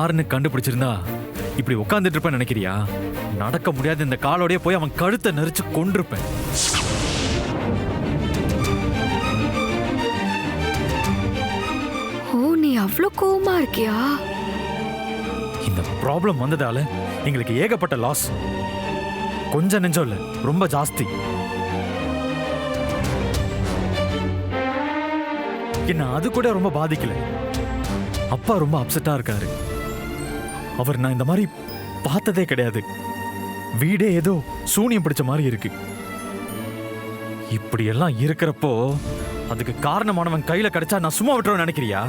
யாருன்னு கண்டுபிடிச்சிருந்தா இப்படி உட்காந்துட்டு இருப்பேன்னு நினைக்கிறியா? நடக்க முடியாத இந்த காலோடய போய் அவன் கழுத்தை நெரிச்சு கொண்டிருப்பேன். ஓ, நீ அவ்வளோ கோவமா இருக்கியா? இந்த ப்ராப்ளம் வந்ததால எங்களுக்கு ஏகப்பட்ட லாஸ். கொஞ்சம் நெஞ்சம் இல்ல, ரொம்ப ஜாஸ்தி. என்ன அது கூட ரொம்ப பாதிக்கல. அப்பா ரொம்ப அப்செட்டா இருக்காரு. அவர் நான் இந்த மாதிரி பார்த்ததே கிடையாது. வீடே ஏதோ சூனியம் பிடிச்ச மாதிரி இருக்கு. இப்படி எல்லாம் இருக்கிறப்போ அதுக்கு காரணமானவன் கையில கிடைச்சா நான் சும்மா விட்டுறேன்னு நினைக்கிறியா?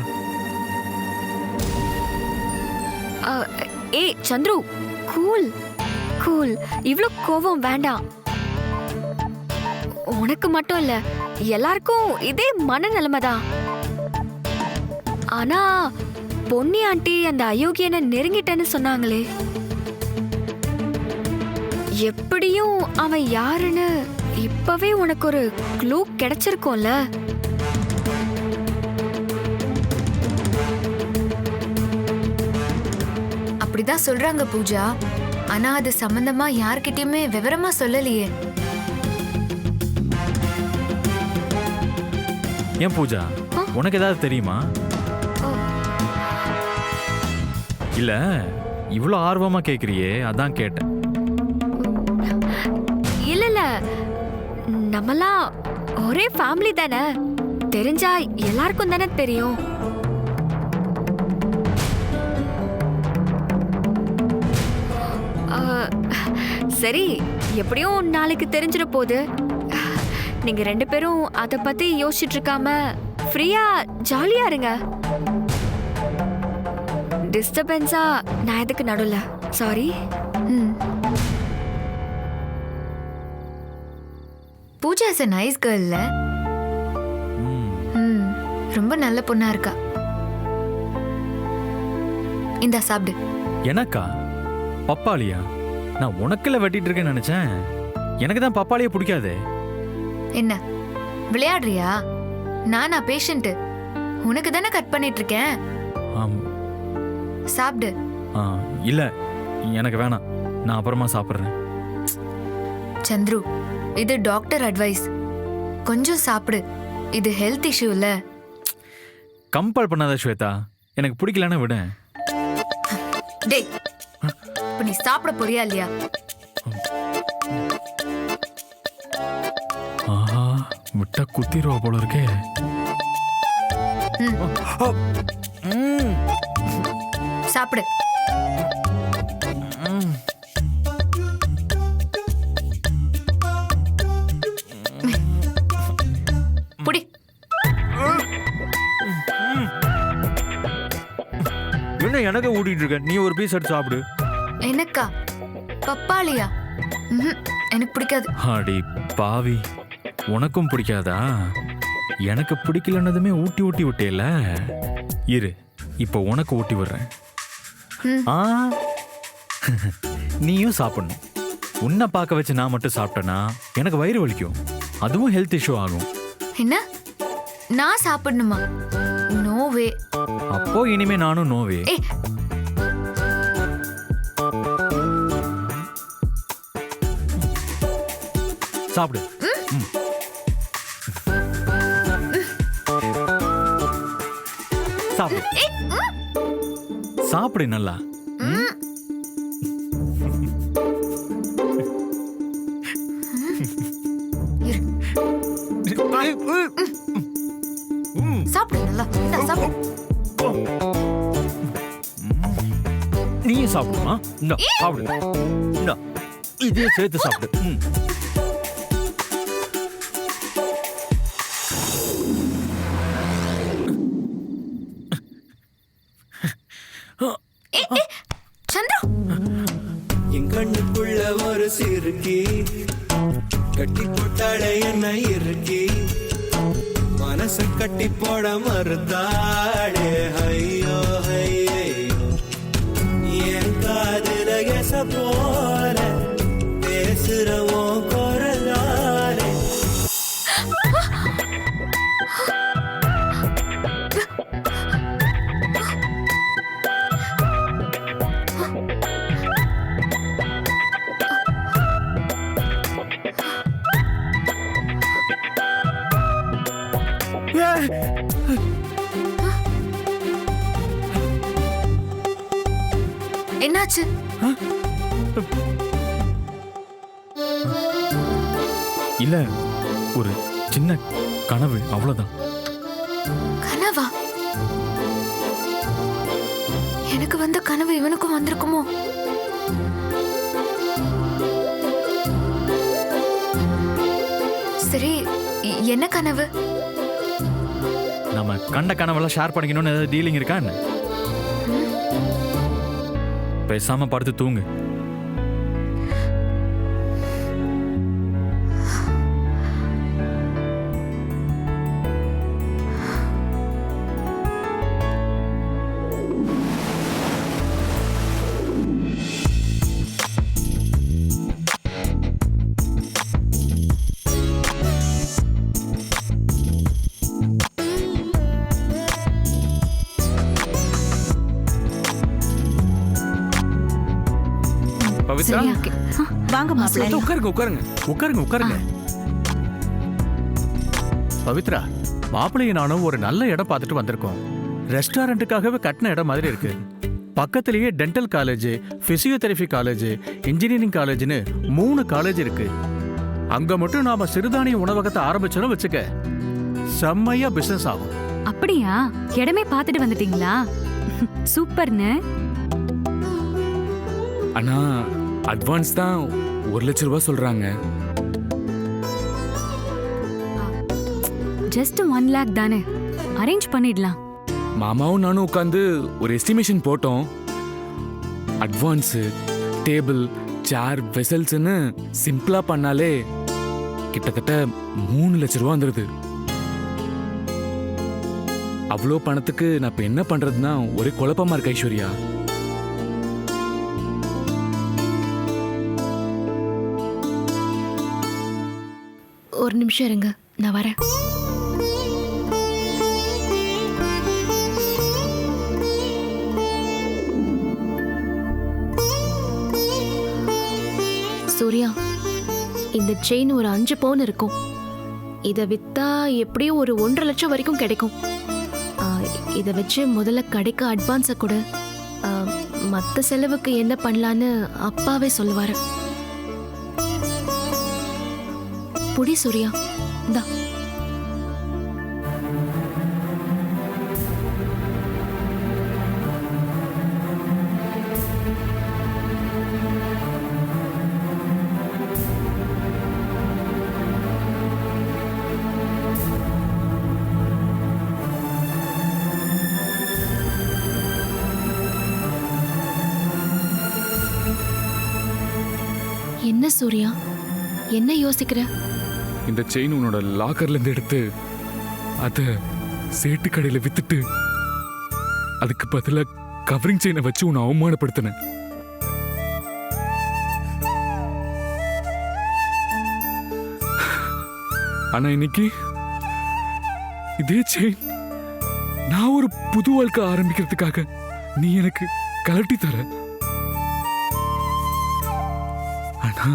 ஏய் சந்துரு, கூல் கூல். இவ்ளோ கோவம் வேண்டாம். உனக்கு மட்டும் இல்ல, எல்லாருக்கும் இதே மனநிலைமை தான். ஆனா பொன்னி ஆண்டி அந்த அயோக்கியனை நெருங்கிட்டேன்னு சொன்னாங்களே, எப்படியும் அவன் யாருன்னு இப்பவே உனக்கு ஒரு க்ளூ கிடைச்சிருக்கும்ல? அப்படிதான் சொல்றாங்க பூஜா. ஆனா அது சம்பந்தமா யார்கிட்டயுமே விவரமா சொல்லலையே. ஏன் பூஜா, உனக்கு ஏதாவது தெரியுமா? இல்ல இவ்வளவு ஆர்வமா கேக்குறியே, அதான் கேட்டேன். இல்ல இல்ல, நம்மலாம் ஒரே ஃபேமிலி தானே, தெரிஞ்சா எல்லாருக்கும் தானே தெரியும். சரி, எப்படியும் நாளைக்கு தெரிஞ்சிட போகுது. நீங்க ரெண்டு பேரும் அத பத்தி யோசிச்சுட்டு இருக்காம ஃப்ரீயா ஜாலியா இருங்க. டிஸ்டர்பன்ஸா நான் எதுக்கு நடுல? Sorry. Pooja is a nice girl இல்ல? ரொம்ப நல்ல பொண்ணா இருக்கா. இந்தா சாப்பிடு. எனக்கா? பப்பாளியா? நான் உனக்குல வெட்டிட்டு இருக்கேன்னு நினைச்சேன். எனக்கு தான் பப்பாளியே பிடிக்காதே. என்ன விளையாடுறியா? நானா பேஷண்ட்? உனக்கு தானே கட் பண்ணிட்டு இருக்கேன். சாப்பிடு. இல்ல எனக்கு வேணாம், நான் அப்புறமா சாப்பிடுறேன். சந்துரு, இது டாக்டர் அட்வைஸ். கொஞ்சம் சாப்பிடு. இது ஹெல்த் இஷ்யூ இல்ல. கம்பல் பண்ணாத ஸ்வேதா, எனக்கு பிடிக்கலன்னு விட. டேய், இப்ப நீ சாப்பிட போறியா இல்லையா? ஆஹா, விட்டா குத்திடுவா போல இருக்கே. சாப்பிடு. புடி. என்ன எனக்கு ஊட்டிட்டு இருக்க? நீ ஒரு பீஸ் எடுத்து சாப்பிடு. எனக்கா? பப்பாளியா? எனக்கு பிடிக்காது. அடி பாவி, உனக்கும் பிடிக்காதா? எனக்கு பிடிக்கலன்னதுமே ஊட்டி ஊட்டி விட்டேல. இரு, இப்போ உனக்கு ஊட்டி விடுறேன். நீயும் சாப்பிடணும். உன்னை பார்க்க வச்சு நான் மட்டும் சாப்பிட்டேன்னா எனக்கு வயிறு வலிக்கும். அதுவும் ஹெல்த் இஷ்யூ ஆகும். என்ன? நான் சாப்பிடணுமா? நோவே. அப்போ இனிமே நானும் நோவே. சாப்பிடு. சாப்பிடு. சாப்பிடு நல்லா. சாப்பிடு நல்லா. சாப்பிடு. நீயும் சாப்பிடுமா? சாப்பிடு. இதே சேர்த்து சாப்பிடு. என் கண்ணுக்குள்ள ஒரு சிறுக்கி கட்டி போட்டாளே என்ன இருக்கி, மனச கட்டி போட மறுத்தாளே. ஐயோ ஐயோ, என் காதுல எச போல பேசுறவோ குரலாலே. என்னாச்சு? இல்ல, ஒரு சின்ன கனவு, அவ்வளவுதான். கனவா? எனக்கு வந்த கனவு இவனுக்கும் வந்திருக்குமோ? சரி, என்ன கனவு? நம்ம கண்ட கனவெல்லாம் ஷேர் பண்ணிக்கணும்னு ஏதாவது டீலிங் இருக்கா என்ன? பேசாம படுத்து தூங்கு. பவித்ரா, வாங்க மாப்பிள்ளை. உட்காருங்க உட்காருங்க உட்காருங்க உட்காருங்க. பவித்ரா, மாப்பிள்ளையும் நானும் ஒரு நல்ல இடம் பார்த்துட்டு வந்திருக்கோம். ரெஸ்டாரண்ட்டுக்காகவே கட்டின இடம் மாதிரி இருக்கு. பக்கத்திலேயே dental college, physiotherapy college, engineering காலேஜ்னு 3 காலேஜ் இருக்கு. அங்க மட்டும் நாம சிறுதானிய உணவகத்தை ஆரம்பிச்சோன்னு வச்சுக்க, செம்மையா பிசினஸ் ஆகும். அப்படியா? இடமே பார்த்துட்டு வந்துட்டீங்களா? சூப்பர்னு. அண்ணா, அட்வான்ஸ் தான் 1 லட்ச ரூபாய் சொல்றாங்க. ஜஸ்ட் 1 lakh தானே, அரேஞ்ச் பண்ணிடலாம். மாமாவும் நானும் உட்காந்து ஒரு எஸ்டிமேஷன் போட்டோம். அட்வான்ஸு, டேபிள், சேர், வெசல்ஸ்னு சிம்பிளா பண்ணாலே கிட்டத்தட்ட 3 லட்ச ரூபா வந்துருது. அவ்வளோ பணத்துக்கு நான் இப்ப என்ன பண்றதுன்னா ஒரே குழப்பமா இருக்கு ஐஸ்வர்யா. ஒரு நிமிஷம் இருங்க, நான் வரேன். சூர்யா, இந்த செயின் ஒரு 5 பவுன் இருக்கும். இதை வித்தா எப்படியும் ஒரு 1.5 லட்சம் வரைக்கும் கிடைக்கும். இதை வச்சு முதல்ல கடைக்கு அட்வான்ஸை கொடு. மற்ற செலவுக்கு என்ன பண்ணலான்னு அப்பாவே சொல்லுவாரு. புடி சூர்யா, இந்தா. என்ன சூர்யா, என்ன யோசிக்கிற? இந்த செயின் உன்னோட லாக்கர்ல இருந்து எடுத்து அத சேட்டு கடையில வித்துட்டு அதுக்கு பதிலா கவரிங் செயினை வச்சு உன்னை அவமானப்படுத்தினேன். ஆனா இன்னைக்கு இதே செயின் நான் ஒரு புது வாழ்க்கை ஆரம்பிக்கிறதுக்காக நீ எனக்கு கலட்டி தர. ஆனா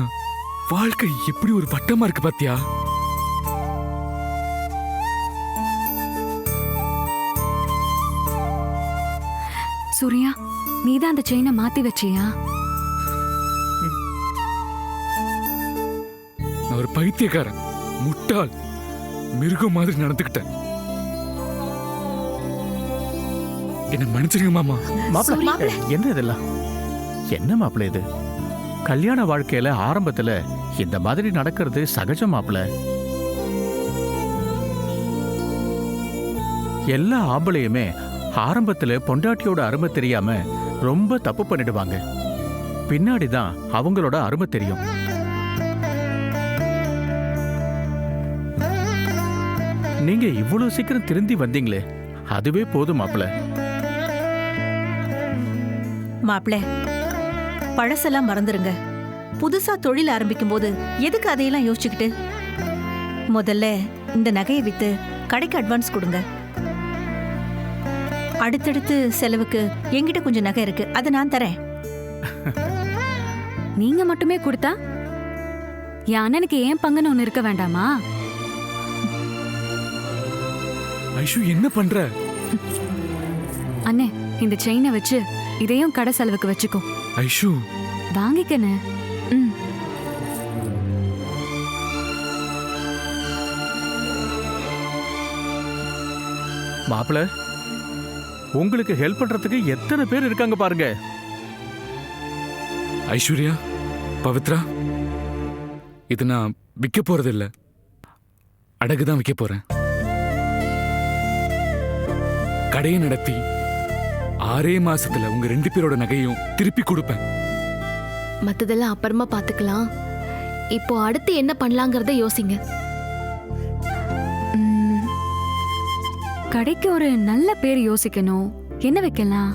வாழ்க்கை எப்படி ஒரு வட்டமா இருக்கு பாத்தியா? சூர்யா, நீதான் அந்த செயினை மாத்தி வச்சியா? நான் ஒரு பைத்தியக்காரன், முட்டாள், மிருகம் மாதிரி நடந்துக்கிட்டேன். என்ன மன்னிச்சிருங்க மாமா. மாப்பிள்ளை, என்ன இதெல்லாம்? என்ன மாப்பிள்ளை இது? கல்யாண வாழ்க்கையில ஆரம்பத்துல இந்த மாதிரி நடக்கிறது சகஜம் மாப்பிள்ளை. எல்லா ஆம்பளையுமே ஆரம்பத்துல பொண்டாட்டியோட அருமை தெரியாம ரொம்ப தப்பு பண்ணிடுவாங்க. பின்னாடிதான் அவங்களோட அருமை தெரியும். நீங்க இவ்வளவு சீக்கிரம் திருந்தி வந்தீங்களே, அதுவே போதும் மாப்பிள்ளை. மாப்பிள்ள, பழசெல்லாம் மறந்துருங்க. புதுசா தொழில் ஆரம்பிக்கும் போது எதுக்கு அதையெல்லாம் யோசிச்சுக்கிட்டு? முதல்ல இந்த நகையை வித்து கடைக்கு அட்வான்ஸ் கொடுங்க. அடுத்தடுத்து செலவுக்கு என்கிட்ட கொஞ்சம் நகை இருக்கு, அதை நான் தரேன். நீங்க மட்டுமே கொடுத்தா என் அண்ணனுக்கு ஏன் பங்குன்னு ஒண்ணு இருக்க வேண்டாமா? ஐஷு என்ன பண்ற? அண்ணே இந்த செயினை வச்சு இதையும் கடை செலவுக்கு வச்சுக்கோ. ஐஷு வாங்கிக்கண்ணே. ம். மாப்பிள, உங்களுக்கு ஹெல்ப் பண்றதுக்கு எத்தனை பேர் இருக்காங்க பாருங்க. ஐஸ்வர்யா, பவித்ரா, இது நான் விற்க போறது இல்ல, அடகுதான் விற்க போறேன். கடையை நடத்தி 6 மாசத்துல உங்க 2 பேரோட நகையும் திருப்பி கொடுப்பேன். மத்ததெல்லாம் அப்புறமா பாத்துக்கலாம். இப்போ அடுத்து என்ன பண்ணலாங்கிறத யோசிங்க. ம். கடைக்கு ஒரு நல்ல பேர் யோசிக்கணும். என்ன வைக்கலாம்?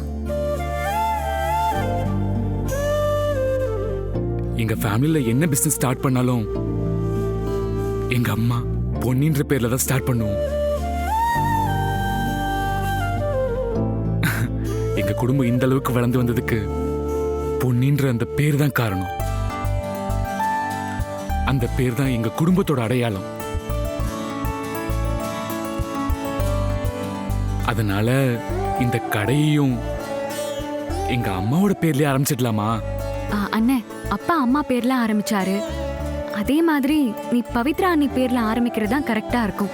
எங்க ஃபேமிலில என்ன பிசினஸ் ஸ்டார்ட் பண்ணாலும் எங்க அம்மா பொன்னின்ற பேர்ல தான் ஸ்டார்ட் பண்ணுவோம். எங்க குடும்பம் இந்த அளவுக்கு வளர்ந்து வந்ததுக்கு பொன்னின்ற அந்த பேர் தான் காரணம். அந்த பேர் தான் எங்க குடும்பத்தோட அடையாளம். அதனால இந்த கடையையும் எங்க அம்மாவோட பேர்லயே ஆரம்பிச்சிடலாமா? அண்ணே, அப்பா அம்மா பேர்ல ஆரம்பிச்சாரு. அதே மாதிரி நீ பவித்ரா அண்ணி பேர்ல ஆரம்பிக்கிறது தான் கரெக்டா இருக்கும்.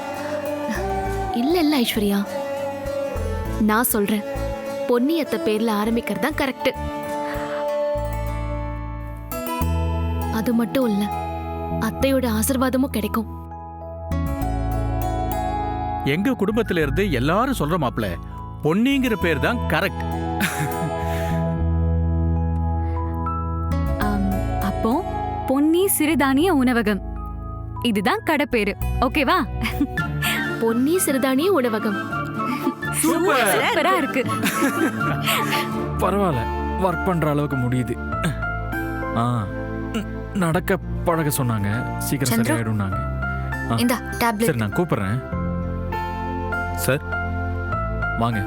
இல்ல ஐஸ்வர்யா, நான் சொல்றேன், பொன்னியத்த பேர்ல ஆரம்பிக்கிறது தான் கரெக்ட். அது மட்டும் இல்ல, அத்தையோட ஆசீர்வாதமும் கிடைக்கும். எங்க குடும்பத்தில இருந்து எல்லாரும் சொல்ற மாப்பிள, பொன்னிங்கிற பேர் தான் கரெக்ட். அப்போ பொன்னி சிறுதானிய உணவகம், இதுதான் கடை பேரு. ஓகேவா? பொன்னி சிறுதானிய உணவகம். சூப்பரா இருக்கு. பரவாயில்ல, ஒர்க் பண்ற அளவுக்கு முடியுது. நடக்க பழக சொன்னாங்க, சீக்கிரம் சந்திரு. சரியாயிடும்னாங்க. இந்த டேப்லெட். சரி, நான் கூப்பிடுறேன். சார் வாங்க.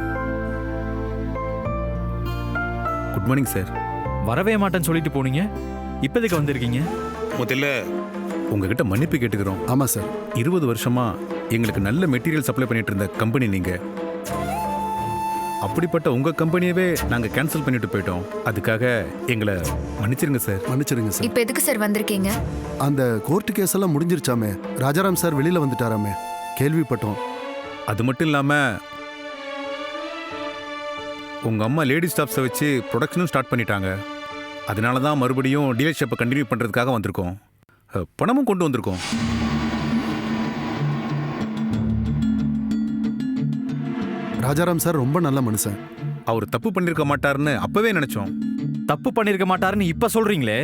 Good morning sir. வரவே மாட்டேன்னு சொல்லிட்டு போனீங்க, இப்போதைக்கு வந்திருக்கீங்க? முதல்ல உங்ககிட்ட மன்னிப்பு கேட்டுக்கிறோம். ஆமாம் சார். 20 வருஷமா எங்களுக்கு நல்ல மெட்டீரியல் சப்ளை பண்ணிட்டு இருந்த கம்பெனி நீங்க. அப்படிப்பட்ட உங்க கம்பெனியவே நாங்க கேன்சல் பண்ணிட்டு போயிட்டோம். அதுக்காக எங்களை மன்னிச்சிருங்க சார். மன்னிச்சிருங்க சார். இப்போ எதுக்கு சார் வந்திருக்கீங்க? அந்த கோர்ட்டு கேஸ் எல்லாம் முடிஞ்சிருச்சாமே, ராஜாராம் சார் வெளியில வந்துட்டாராமே, கேள்விப்பட்டோம். அது மட்டும் இல்லாம உங்க அம்மா லேடி ஸ்டாஃப்ஸை வச்சு ப்ரொடக்ஷனும் ஸ்டார்ட் பண்ணிட்டாங்க. அதனால தான் மறுபடியும் டீலர்ஷிப்பை கண்டினியூ பண்றதுக்காக வந்திருக்கோம். பணமும் கொண்டு வந்திருக்கோம். ராஜாராம் சார் ரொம்ப நல்ல மனுஷன். அவர் தப்பு பண்ணிருக்க மாட்டாருன்னு அப்பவே நினைச்சோம். தப்பு பண்ணிருக்க மாட்டாருன்னு இப்ப சொல்றீங்களே,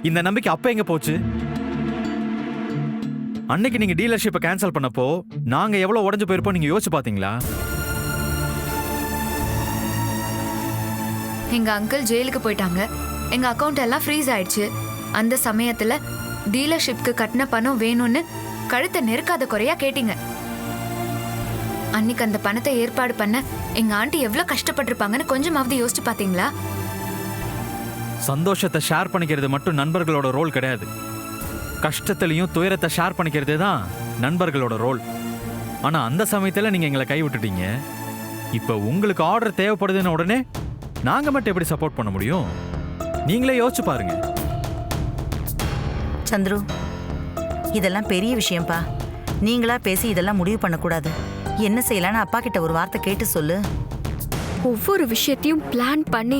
இந்த நம்பிக்கை அப்ப எங்க போச்சு? அன்னைக்கு நீங்க டீலர்ஷிப்பை கேன்சல் பண்ணப்போ நாங்க எவ்வளவு உடைஞ்சு போயிருப்போம் நீங்க யோசிச்சு பாத்தீங்களா? எங்க அங்கிள் ஜெயிலுக்கு போயிட்டாங்க. எங்க அக்கவுண்ட் எல்லாம் ஃப்ரீஸ் ஆயிடுச்சு. அந்த சமயத்துல டீலர்ஷிப்க்கு கட்டின பணம் வேணும்னு கழுத்தை நெருக்காத குறையா கேட்டீங்க. அன்னைக்கு அந்த பணத்தை ஏற்பாடு பண்ண எங்க ஆண்டி எவ்வளவு கஷ்டப்பட்டிருப்பாங்கன்னு கொஞ்சமாவது யோசிச்சு பாத்தீங்களா? சந்தோஷத்தை ஷேர் பண்ணிக்கிறது மட்டும் நண்பர்களோட ரோல் கிடையாது. கஷ்டத்திலையும் துயரத்தை ஷேர் பண்ணிக்கிறது தான் நண்பர்களோட ரோல். ஆனா அந்த சமயத்துல நீங்க எங்களை கை விட்டுட்டீங்க. இப்ப உங்களுக்கு ஆர்டர் தேவைப்படுதுன்னு உடனே நாங்க மட்டும் எப்படி சப்போர்ட் பண்ண முடியும்? நீங்களே யோசிச்சு பாருங்க. சந்துரு, இதெல்லாம் பெரிய விஷயம்ப்பா. நீங்களா பேசி இதெல்லாம் முடிவு பண்ணக்கூடாது. என்ன செய்யலான்னு அப்பா கிட்ட ஒரு வார்த்தை கேட்டு சொல்லு. ஒவ்வொரு விஷயத்தையும் பிளான் பண்ணி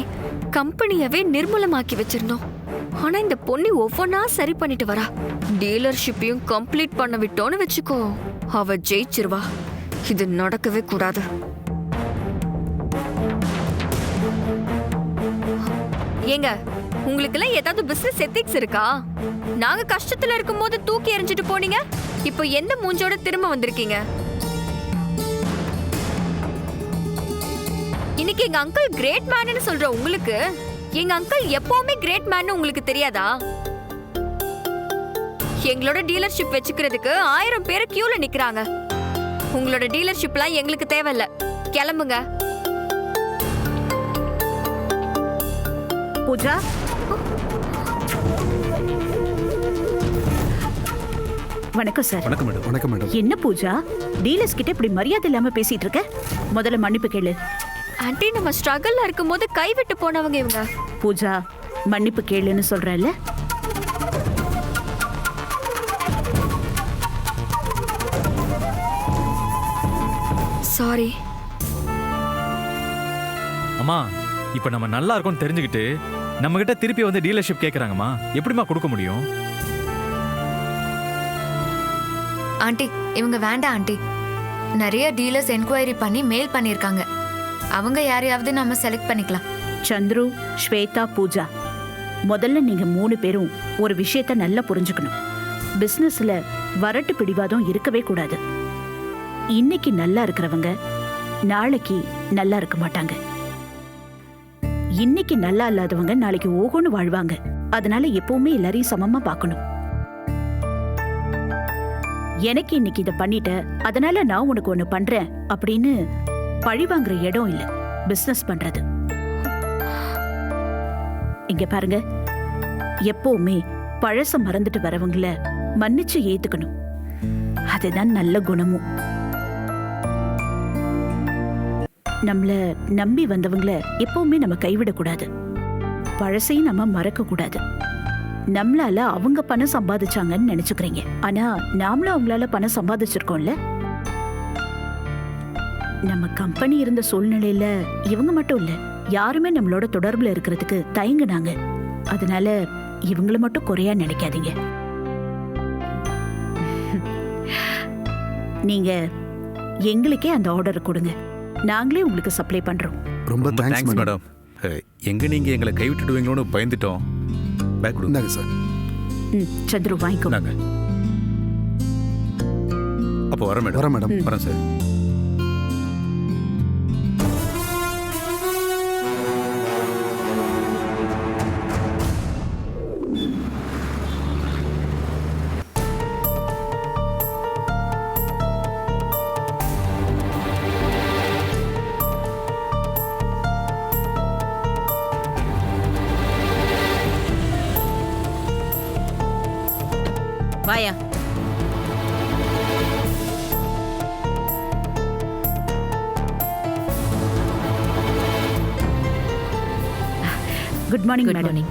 கம்பெனியவே நிர்மூலமாக்கி வச்சிருந்தோம். ஆனா இந்த பொண்ணு ஒவ்வொன்னா சரி பண்ணிட்டு வரா. டீலர்ஷிப்பையும் கம்ப்ளீட் பண்ண விட்டோன்னு வச்சுக்கோ, அவ ஜெயிச்சிருவா. இது நடக்கவே கூடாது. ஏங்க, உங்களுக்கு எல்லாம் ஏதாவது பிசினஸ் எத்திக்ஸ் இருக்கா? நாங்க கஷ்டத்துல இருக்கும்போது தூக்கி எறிஞ்சிட்டு போனீங்க, இப்போ எந்த மூஞ்சோட திரும்ப வந்திருக்கீங்க? இன்னைக்கு எங்க அங்கிள் கிரேட் மேன்னு சொல்ற உங்களுக்கு, எங்க அங்கிள் எப்பவுமே கிரேட் மேன்னு உங்களுக்கு தெரியாதா? எங்களோட டீலர்ஷிப் வச்சுக்கிறதுக்கு 1000 பேர் கியூல நிக்கிறாங்க. உங்களோட டீலர்ஷிப்லாம் எங்களுக்கு தேவையில்ல, கிளம்புங்க. பூஜா, 1 நிமிஷம். வணக்கம் சார். வணக்கம் மேடம். வணக்கம் மேடம். என்ன பூஜா, டீலர்ஸ் கிட்ட இப்படி மரியாதை இல்லாம பேசிட்டு இருக்க? முதல்ல மன்னிப்பு கேளு. ஆண்டி நம்ம ஸ்ட்ரகிள்ல இருக்கும்போது கைவிட்டு போனவங்க இவங்க. பூஜா, மன்னிப்பு கேளுன்னு சொல்றேன்ல. சாரி. அம்மா இப்போ நம்ம நல்லா இருக்கோம்னு தெரிஞ்சுக்கிட்டு நம்ம கிட்ட திருப்பி வந்து டீலர்ஷிப் கேட்குறாங்கம்மா, எப்படிம்மா கொடுக்க முடியும்? ஆண்டி இவங்க வேண்டாம் ஆண்டி. நிறைய டீலர்ஸ் என்கொயரி பண்ணி மெயில் பண்ணியிருக்காங்க. அவங்க யாரையாவது நம்ம செலக்ட் பண்ணிக்கலாம். சந்துரு, ஸ்வேதா, பூஜா, முதல்ல நீங்க 3 பேரும் ஒரு விஷயத்த நல்லா புரிஞ்சுக்கணும். பிசினஸ்ல வரட்டு பிடிவாதம் இருக்கவே கூடாது. இன்னைக்கு நல்லா இருக்கிறவங்க நாளைக்கு நல்லா இருக்க மாட்டாங்க. இன்னைக்கு நல்லா இல்லாதவங்க நாளைக்கு ஓகோன்னு வாழ்வாங்க. அதனால எப்பவுமே எல்லாரையும் சமமா பார்க்கணும். எனக்கு இன்னைக்கு இதை பண்ணிட்ட, அதனால நான் உனக்கு ஒண்ணு பண்றேன் அப்படின்னு பழி வாங்குற இடம் இல்ல பிசினஸ் பண்றது. இங்க பாருங்க, எப்பவுமே பழச மறந்துட்டு வரவங்கள மன்னிச்சு ஏத்துக்கணும். அதுதான் நல்ல குணமும். நம்மள நம்பி வந்தவங்கள எப்பவுமே நம்ம கைவிடக்கூடாது. பழசையும் நம்ம மறக்க கூடாது. நம்மளால அவங்க பணம் சம்பாதிச்சாங்கன்னு நினைச்சுக்கிறீங்க, ஆனா நாமளும் அவங்களால பணம் சம்பாதிச்சிருக்கோம்ல. நம்ம கம்பெனி இருந்த சூழ்நிலையில இவங்க மட்டும் இல்ல, யாருமே நம்மளோட தொடர்புல இருக்கிறதுக்கு தயங்குனாங்க. அதனால இவங்கள மட்டும் குறையா நினைக்காதீங்க. நீங்க எங்களுக்கே அந்த ஆர்டர் கொடுங்க, நாங்களே உங்களுக்கு சப்ளை பண்றோம். ரொம்ப தேங்க்ஸ் தேங்க்ஸ் மேடம். மேடம். எங்க நீங்க எங்களை கைவிட்டுடுவீங்களோன்னு பயந்துட்டோம். பேக் கொடுங்க சார். சந்துரு வாங்கிக்கோ. அப்போ வரேன் மேடம். வரேன் மேடம். வரேன் சார். வாயா. Good morning good madam. Morning.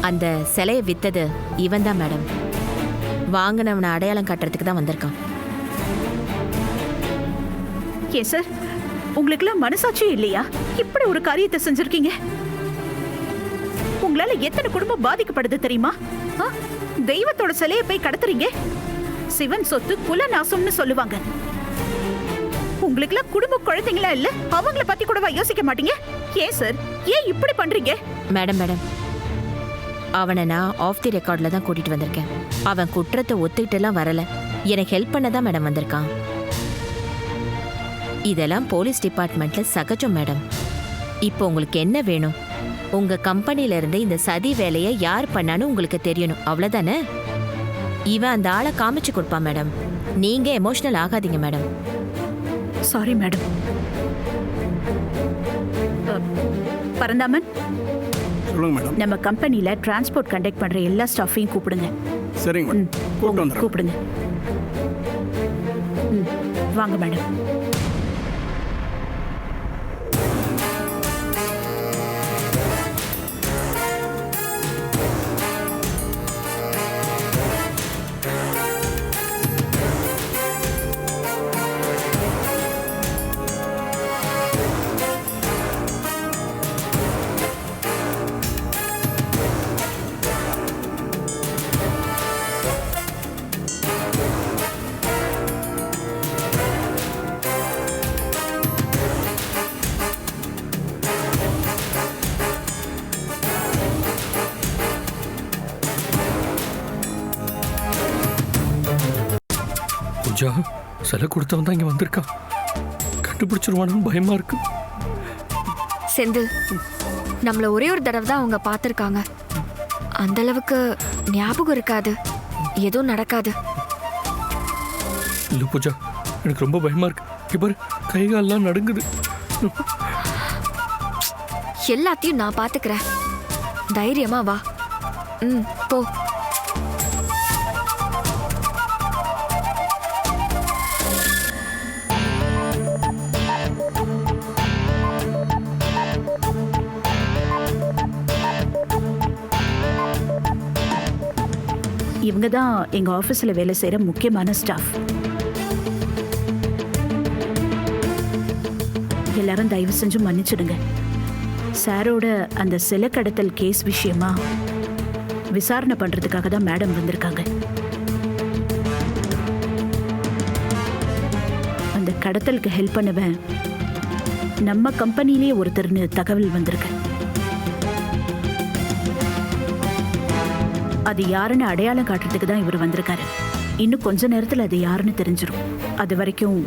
அந்த சிலையை வித்தது இவன் தான் மேடம். வாங்கினவனை அடையாளம் காட்டுறதுக்கு தான் வந்திருக்கான். ஏன் சார், உங்களுக்குலாம் மனசாட்சியே இல்லையா? இப்படி ஒரு காரியத்தை செஞ்சிருக்கீங்க. உங்களால எத்தனை குடும்பம் பாதிக்கப்படுது தெரியுமா? தெய்வத்தோட சிலையை போய் கடத்துறீங்க. சிவன் சொத்து குல நாசம்னு சொல்லுவாங்க. உங்களுக்குலாம் குடும்ப குழந்தைங்களா இல்ல? அவங்கள பத்தி கூடவா யோசிக்க மாட்டீங்க? ஏன் சார், ஏன் இப்படி பண்றீங்க? மேடம் மேடம், அவனை நான் ஆஃப் தி ரெக்கார்ட்ல தான் கூட்டிட்டு வந்திருக்கேன். அவன் குற்றத்தை ஒத்துக்கிட்டுலாம் வரல, எனக்கு ஹெல்ப் பண்ண தான் மேடம் வந்திருக்கான். இதெல்லாம் போலீஸ் டிபார்ட்மெண்ட்ல சகஜம் மேடம். இப்போ உங்களுக்கு என்ன வேணும்? உங்க கம்பெனில இருந்து இந்த சதி வேலையை யார் பண்ணான்னு உங்களுக்கு தெரியணும், அவ்வளவுதானே? இவன் அந்த ஆளை காமிச்சு கொடுப்பான் மேடம். நீங்க எமோஷனல் ஆகாதீங்க மேடம். Sorry madam. பரந்தாமன், சொல்லுங்க மேடம். நம்ம கம்பெனில டிரான்ஸ்போர்ட் கண்டக்ட் பண்ற எல்லா ஸ்டாஃபையும் கூப்பிடுங்க. சரிங்க மேடம். கூப்பிட்டு வந்துடுறேன். கூப்பிடுங்க. வாங்க மேடம். பூஜா, சிலை கொடுத்தவன் தான் இங்க வந்திருக்கான். கண்டுபிடிச்சிருவானு பயமா இருக்கு. செந்தில், நம்மள ஒரே ஒரு தடவை தான் அவங்க பார்த்துருக்காங்க. அந்த அளவுக்கு ஞாபகம் இருக்காது, எதுவும் நடக்காது. இல்ல பூஜா, எனக்கு ரொம்ப பயமா இருக்கு. இவர் கைகாலெல்லாம் நடுங்குது. எல்லாத்தையும் நான் பார்த்துக்கிறேன், தைரியமா வா. போ. இவங்க தான் எங்க ஆபீஸ்ல வேலை செய்யற முக்கியமான ஸ்டாஃப். எல்லாரும் தயவு செஞ்சு மன்னிச்சிடுங்க. சாரோட அந்த சிலை கடத்தல் கேஸ் விஷயமா விசாரணை பண்றதுக்காக தான் மேடம் வந்திருக்காங்க. அந்த கடத்தலுக்கு ஹெல்ப் பண்ணுவேன் நம்ம கம்பெனிலேயே ஒருத்தர்னு தகவல் வந்திருக்கு. அது யாருன்னு அடையாளம் காட்டுறதுக்கு தான் இவர் வந்திருக்காரு. இன்னும் கொஞ்ச நேரத்தில் அது யாருன்னு தெரிஞ்சிடும். அது வரைக்கும்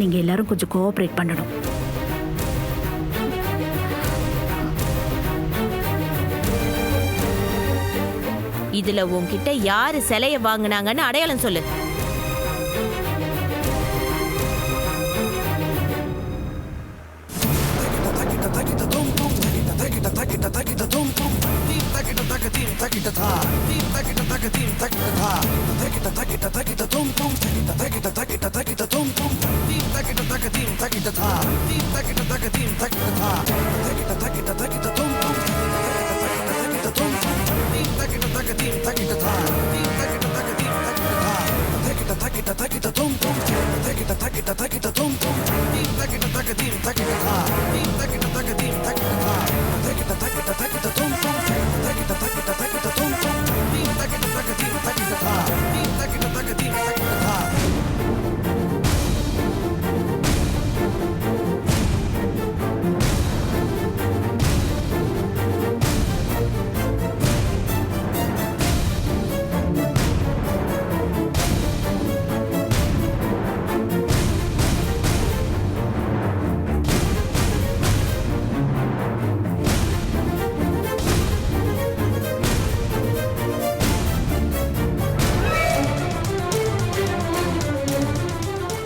நீங்க எல்லாரும் கொஞ்சம் கோஆபரேட் பண்ணணும். இதுல உன்கிட்ட யாரு சிலைய வாங்குனாங்கன்னு அடையாளம் சொல்லு.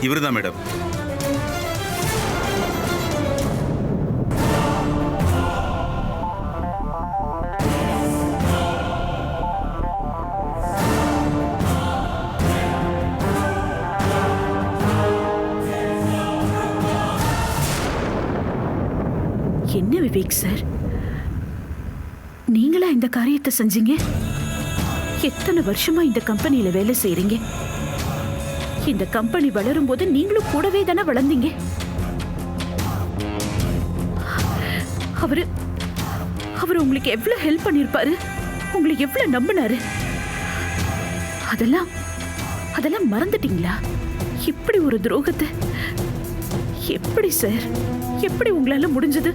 இவர்தான் மேடம். என்ன விவேக் சார், நீங்களா இந்த காரியத்தை செஞ்சீங்க? எத்தனை வருஷமா இந்த கம்பெனியில வேலை செய்றீங்க. இந்த கம்பெனி வளரும் போது நீங்களும் கூடவே தானே வளர்ந்தீங்க. அவரு உங்களுக்கு எவ்வளவு ஹெல்ப் பண்ணிருப்பாரு, உங்களுக்கு எவ்வளவு நம்பினாரு. அதெல்லாம் மறந்துட்டீங்களா? இப்படி ஒரு துரோகத்தை எப்படி சார், எப்படி உங்களால முடிஞ்சது?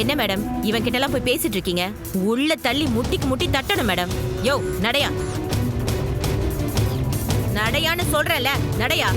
என்ன மேடம் இவன் கிட்ட எல்லாம் போய் பேசிட்டு இருக்கீங்க? உள்ள தள்ளி முட்டிக்கு முட்டி தட்டணும் மேடம். யோ நடையா, நடையான்னு சொல்றல, நடையா.